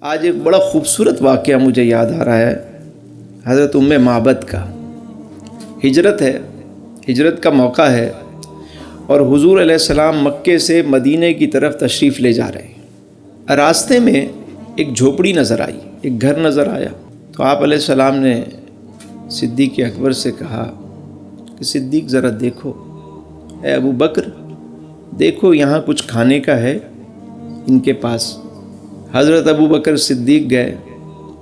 آج ایک بڑا خوبصورت واقعہ مجھے یاد آ رہا ہے، حضرت معبد کا۔ ہجرت کا موقع ہے اور حضور علیہ السلام مکے سے مدینے کی طرف تشریف لے جا رہے ہیں۔ راستے میں ایک جھوپڑی نظر آئی، ایک گھر نظر آیا، تو آپ علیہ السلام نے صدیق اکبر سے کہا کہ صدیق ذرا دیکھو، اے ابو بکر دیکھو یہاں کچھ کھانے کا ہے ان کے پاس۔ حضرت ابو بکر صدیق گئے،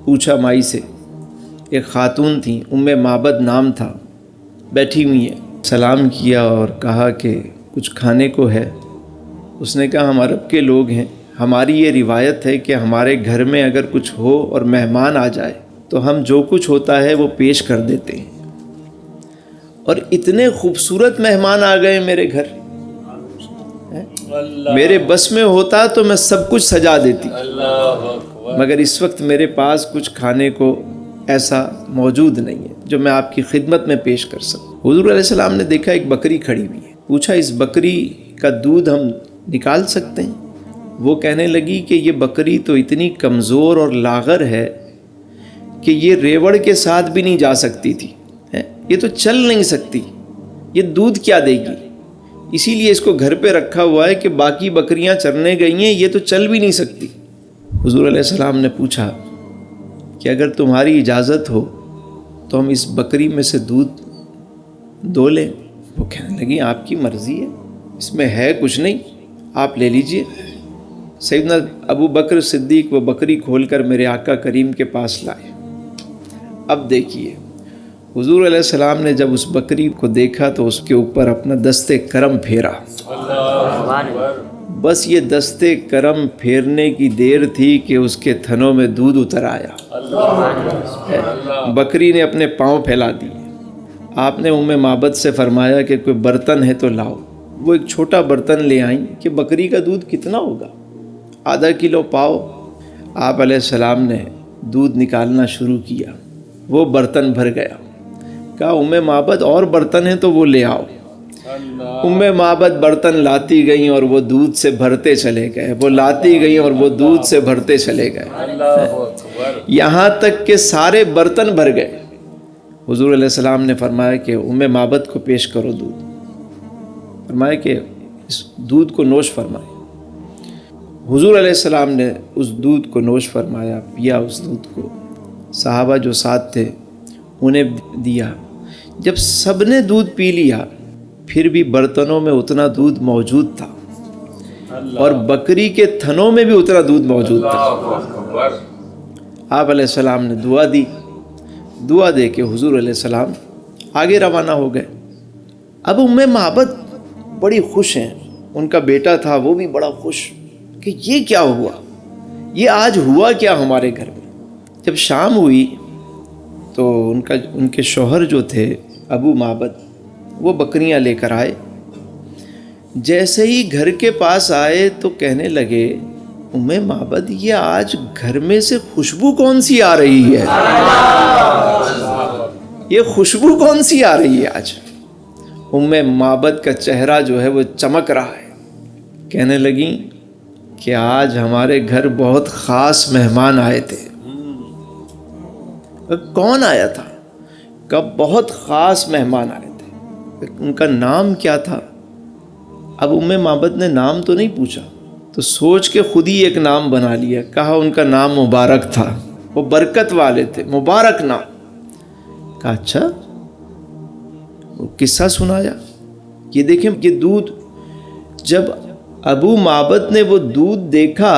پوچھا مائی سے، ایک خاتون تھیں، معبد نام تھا، بیٹھی ہوئی ہیں، سلام کیا اور کہا کہ کچھ کھانے کو ہے؟ اس نے کہا ہم عرب کے لوگ ہیں، ہماری یہ روایت ہے کہ ہمارے گھر میں اگر کچھ ہو اور مہمان آ جائے تو ہم جو کچھ ہوتا ہے وہ پیش کر دیتے ہیں، اور اتنے خوبصورت مہمان آ گئے میرے گھر، میرے بس میں ہوتا تو میں سب کچھ سجا دیتی، مگر اس وقت میرے پاس کچھ کھانے کو ایسا موجود نہیں ہے جو میں آپ کی خدمت میں پیش کر سکوں۔ حضور علیہ السلام نے دیکھا ایک بکری کھڑی ہوئی ہے، پوچھا اس بکری کا دودھ ہم نکال سکتے ہیں؟ وہ کہنے لگی کہ یہ بکری تو اتنی کمزور اور لاغر ہے کہ یہ ریوڑ کے ساتھ بھی نہیں جا سکتی تھی، یہ تو چل نہیں سکتی، یہ دودھ کیا دے گی؟ اسی لیے اس کو گھر پہ رکھا ہوا ہے کہ باقی بکریاں چرنے گئی ہیں، یہ تو چل بھی نہیں سکتی۔ حضور علیہ السلام نے پوچھا کہ اگر تمہاری اجازت ہو تو ہم اس بکری میں سے دودھ دو لیں؟ وہ کہنے لگی آپ کی مرضی ہے، اس میں ہے کچھ نہیں، آپ لے لیجئے۔ سیدنا ابو بکر صدیق وہ بکری کھول کر میرے آقا کریم کے پاس لائے۔ اب دیکھیے حضور علیہ السلام نے جب اس بکری کو دیکھا تو اس کے اوپر اپنا دست کرم پھیرا۔ بس یہ دست کرم پھیرنے کی دیر تھی کہ اس کے تھنوں میں دودھ اتر آیا۔ بکری نے اپنے پاؤں پھیلا دی۔ آپ نے معبد سے فرمایا کہ کوئی برتن ہے تو لاؤ۔ وہ ایک چھوٹا برتن لے آئیں کہ بکری کا دودھ کتنا ہوگا، آدھا کلو پاؤ۔ آپ علیہ السلام نے دودھ نکالنا شروع کیا، وہ برتن بھر گیا۔ کہا معبد اور برتن ہیں تو وہ لے آؤ۔ معبد برتن لاتی گئیں اور وہ دودھ سے بھرتے چلے گئے، وہ لاتی گئیں اور وہ دودھ سے بھرتے چلے گئے، یہاں تک کہ سارے برتن بھر گئے۔ حضور علیہ السلام نے فرمایا کہ معبد کو پیش کرو دودھ، فرمایا کہ اس دودھ کو نوش فرمائے۔ حضور علیہ السلام نے اس دودھ کو نوش فرمایا، پیا اس دودھ کو۔ صحابہ جو ساتھ تھے انہیں دیا۔ جب سب نے دودھ پی لیا پھر بھی برتنوں میں اتنا دودھ موجود تھا اور بکری کے تھنوں میں بھی اتنا دودھ موجود تھا۔ آپ علیہ السلام نے دعا دی، دعا دے کے حضور علیہ السلام آگے روانہ ہو گئے۔ اب معبد بڑی خوش ہیں، ان کا بیٹا تھا وہ بھی بڑا خوش کہ یہ کیا ہوا، یہ آج ہوا کیا ہمارے گھر میں۔ جب شام ہوئی تو ان کے شوہر جو تھے ابو معبد، وہ بکریاں لے کر آئے۔ جیسے ہی گھر کے پاس آئے تو کہنے لگے معبد یہ آج گھر میں سے خوشبو کون سی آ رہی ہے، یہ خوشبو کون سی آ رہی ہے آج؟ معبد کا چہرہ جو ہے وہ چمک رہا ہے۔ کہنے لگیں کہ آج ہمارے گھر بہت خاص مہمان آئے تھے۔ کون آیا تھا؟ کہ بہت خاص مہمان آئے تھے۔ ان کا نام کیا تھا؟ اب معبد نے نام تو نہیں پوچھا، تو سوچ کے خود ہی ایک نام بنا لیا، کہا ان کا نام مبارک تھا، وہ برکت والے تھے، مبارک نام۔ کہا اچھا، وہ قصہ سنایا۔ یہ دیکھیں یہ دودھ، جب ابو معبد نے وہ دودھ دیکھا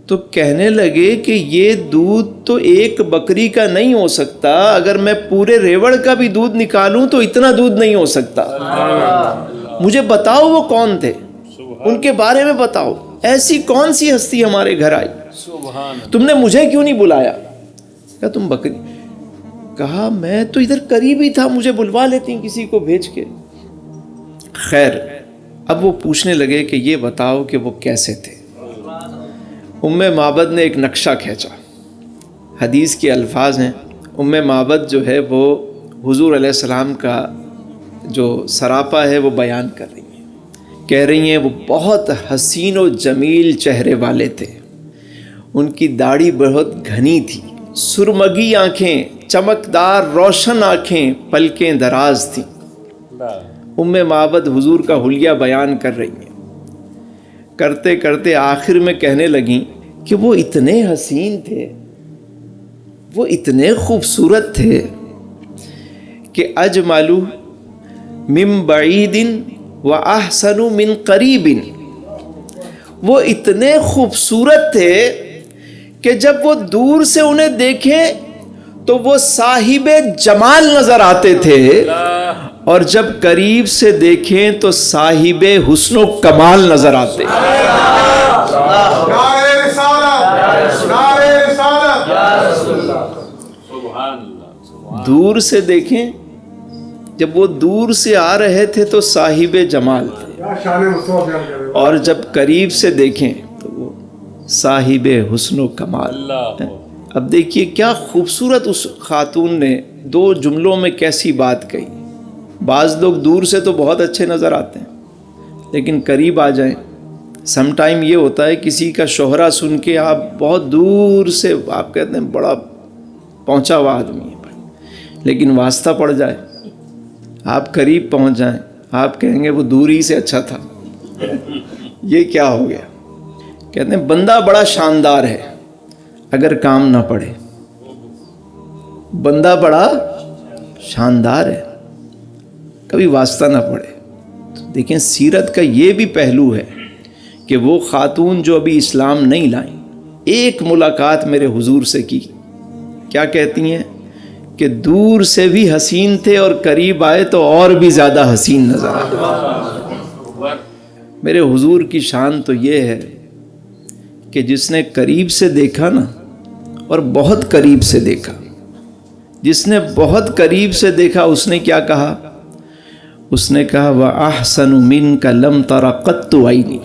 تو کہنے لگے کہ یہ دودھ تو ایک بکری کا نہیں ہو سکتا، اگر میں پورے ریوڑ کا بھی دودھ نکالوں تو اتنا دودھ نہیں ہو سکتا۔ مجھے بتاؤ وہ کون تھے، ان کے بارے میں بتاؤ، ایسی کون سی ہستی ہمارے گھر آئی، تم نے مجھے کیوں نہیں بلایا؟ کہا تم بکری، کہا میں تو ادھر قریب ہی تھا، مجھے بلوا لیتی کسی کو بھیج کے۔ خیر، اب وہ پوچھنے لگے کہ یہ بتاؤ کہ وہ کیسے تھے۔ معبد نے ایک نقشہ کھینچا، حدیث کے الفاظ ہیں، معبد جو ہے وہ حضور علیہ السلام کا جو سراپا ہے وہ بیان کر رہی ہیں، کہہ رہی ہیں وہ بہت حسین و جمیل چہرے والے تھے، ان کی داڑھی بہت گھنی تھی، سرمگی آنکھیں، چمکدار روشن آنکھیں، پلکیں دراز تھیں۔ ام معبد حضور کا حلیہ بیان کر رہی ہیں، کرتے کرتے آخر میں کہنے لگیں کہ وہ اتنے حسین تھے، وہ اتنے خوبصورت تھے کہ اجمل من بعید و احسن من قریب، وہ اتنے خوبصورت تھے کہ جب وہ دور سے انہیں دیکھیں تو وہ صاحب جمال نظر آتے تھے، اور جب قریب سے دیکھیں تو صاحب حسن و کمال نظر آتے۔ دور سے دیکھیں، جب وہ دور سے آ رہے تھے تو صاحب جمال تھے، اور جب قریب سے دیکھیں تو وہ صاحب حسن و کمال۔ اب دیکھیے کیا خوبصورت اس خاتون نے دو جملوں میں کیسی بات کہی۔ بعض لوگ دور سے تو بہت اچھے نظر آتے ہیں، لیکن قریب آ جائیں، سم ٹائم یہ ہوتا ہے کسی کا شہرہ سن کے آپ بہت دور سے آپ کہتے ہیں بڑا پہنچا ہوا آدمی ہے، لیکن واسطہ پڑ جائے، آپ قریب پہنچ جائیں، آپ کہیں گے وہ دوری سے اچھا تھا۔ یہ کیا ہو گیا؟ کہتے ہیں بندہ بڑا شاندار ہے اگر کام نہ پڑے، بندہ بڑا شاندار ہے کبھی واسطہ نہ پڑے۔ دیکھیں سیرت کا یہ بھی پہلو ہے کہ وہ خاتون جو ابھی اسلام نہیں لائیں، ایک ملاقات میرے حضور سے کی، کیا کہتی ہیں کہ دور سے بھی حسین تھے اور قریب آئے تو اور بھی زیادہ حسین نظر آئے۔ میرے حضور کی شان تو یہ ہے کہ جس نے قریب سے دیکھا نا، اور بہت قریب سے دیکھا، جس نے بہت قریب سے دیکھا اس نے کیا کہا؟ اس نے کہا وَأَحْسَنُ مِنْكَ لَمْ تَرَ قَطُّ عَيْنِي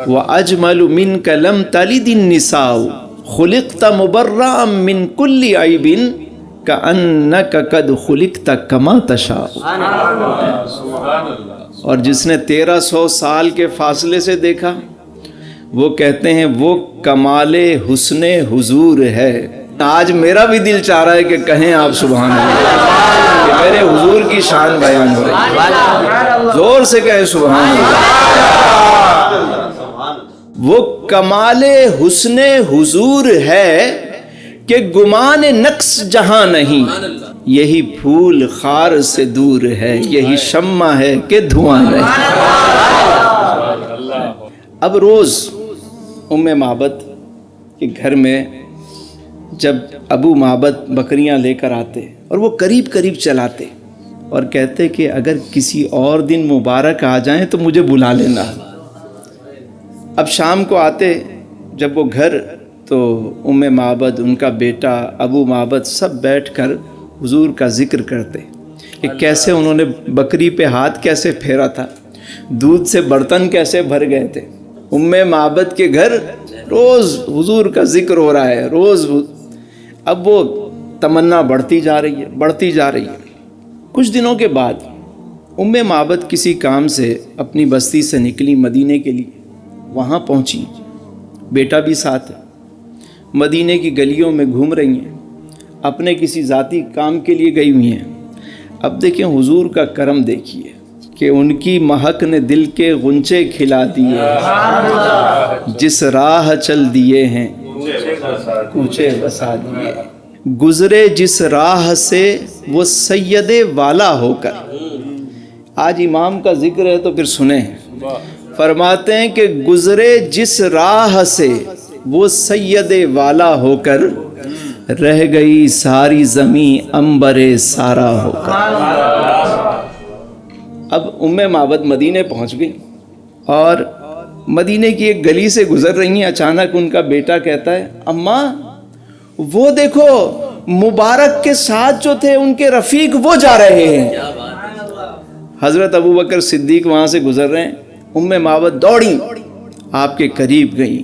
وَأَجْمَلُ مِنْكَ لَمْ تَلِدِ النِّسَاءُ خُلِقْتَ مُبَرَّأً مِنْ كُلِّ عَيْبٍ كَأَنَّكَ قَدْ خُلِقْتَ كَمَا تَشَاءُ۔ اور جس نے 1300 سال کے فاصلے سے دیکھا، وہ کہتے ہیں وہ کمال حسن حضور ہے۔ آج میرا بھی دل چاہ رہا ہے کہ کہیں آپ سبحان اللہ، کہ میرے حضور کی شان بیان ہو رہی ہے، زور سے کہیں سبحان اللہ۔ وہ کمال حسن حضور ہے کہ گمان نقص جہاں نہیں، یہی پھول خار سے دور ہے، یہی شمع ہے کہ دھواں نہیں۔ اب روز ام معبد کے گھر میں جب ابو معبد بکریاں لے کر آتے اور وہ قریب قریب چلاتے اور کہتے کہ اگر کسی اور دن مبارک آ جائیں تو مجھے بلا لینا۔ اب شام کو آتے جب وہ گھر، تو ام معبد، ان کا بیٹا ابو معبد سب بیٹھ کر حضور کا ذکر کرتے کہ کیسے انہوں نے بکری پہ ہاتھ کیسے پھیرا تھا، دودھ سے برتن کیسے بھر گئے تھے۔ ام معبد کے گھر روز حضور کا ذکر ہو رہا ہے، روز۔ اب وہ تمنا بڑھتی جا رہی ہے، بڑھتی جا رہی ہے۔ کچھ دنوں کے بعد ام معبد کسی کام سے اپنی بستی سے نکلی مدینے کے لیے، وہاں پہنچی، بیٹا بھی ساتھ ہے، مدینے کی گلیوں میں گھوم رہی ہیں، اپنے کسی ذاتی کام کے لیے گئی ہوئی ہیں۔ اب دیکھیں حضور کا کرم دیکھیے کہ ان کی مہک نے دل کے غنچے کھلا دیے، جس راہ چل دیے ہیں کوچے بسا دیے، گزرے جس راہ سے وہ سید والا ہو کر۔ آج امام کا ذکر ہے تو پھر سنیں، فرماتے ہیں کہ گزرے جس راہ سے وہ سید والا ہو کر، رہ گئی ساری زمین عنبر سارا ہو کر۔ اب ام معبد مدینے پہنچ گئی اور مدینے کی ایک گلی سے گزر رہی ہیں، اچانک ان کا بیٹا کہتا ہے اماں وہ دیکھو مبارک کے ساتھ جو تھے ان کے رفیق وہ جا رہے ہیں۔ حضرت ابوبکر صدیق وہاں سے گزر رہے ہیں، ام معبد دوڑی آپ کے قریب گئی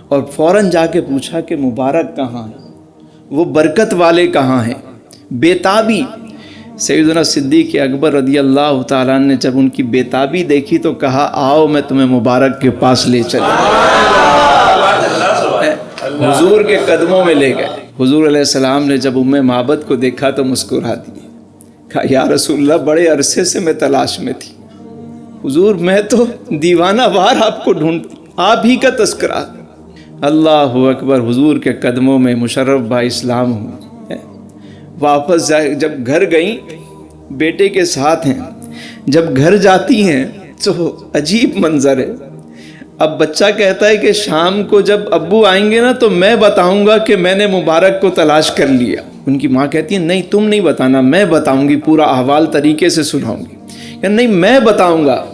اور فوراً جا کے پوچھا کہ مبارک کہاں ہیں، وہ برکت والے کہاں ہیں۔ بے تابی سیدنا صدیق اکبر رضی اللہ تعالیٰ عنہ نے جب ان کی بیتابی دیکھی تو کہا آؤ میں تمہیں مبارک کے پاس لے چلوں۔ حضور کے قدموں میں لے گئے۔ حضور علیہ السلام نے جب معبد کو دیکھا تو مسکرا دیے، کہا یا رسول اللہ بڑے عرصے سے میں تلاش میں تھی، حضور میں تو دیوانہ وار آپ کو ڈھونڈتی، آپ ہی کا تذکرہ۔ اللہ اکبر، حضور کے قدموں میں مشرف با اسلام ہوں۔ واپس جب گھر گئیں، بیٹے کے ساتھ ہیں، جب گھر جاتی ہیں تو عجیب منظر ہے۔ اب بچہ کہتا ہے کہ شام کو جب ابو آئیں گے نا تو میں بتاؤں گا کہ میں نے مبارک کو تلاش کر لیا۔ ان کی ماں کہتی ہے نہیں تم نہیں بتانا، میں بتاؤں گی، پورا احوال طریقے سے سناؤں گی۔ کہ نہیں میں بتاؤں گا۔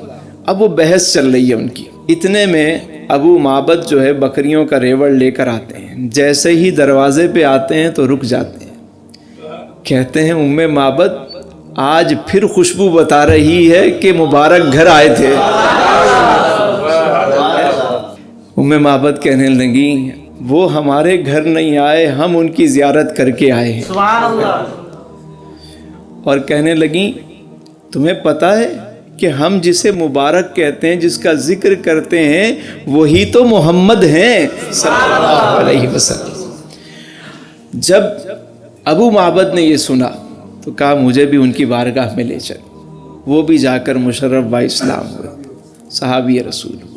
اب وہ بحث چل رہی ہے ان کی۔ اتنے میں ابو معبد جو ہے بکریوں کا ریوڑ لے کر آتے ہیں، جیسے ہی دروازے پہ آتے ہیں تو رک جاتے ہیں، کہتے ہیں معبد آج پھر خوشبو بتا رہی ہے کہ مبارک گھر آئے تھے۔ معبد کہنے لگی وہ ہمارے گھر نہیں آئے، ہم ان کی زیارت کر کے آئے ہیں۔ سبحان اللہ۔ اور کہنے لگی تمہیں پتہ ہے کہ ہم جسے مبارک کہتے ہیں، جس کا ذکر کرتے ہیں، وہی تو محمد ہیں صلی اللہ علیہ وسلم۔ جب ابو معبد نے یہ سنا تو کہا مجھے بھی ان کی بارگاہ میں لے چل۔ وہ بھی جا کر مشرف با اسلام ہوئے، صحابی رسول۔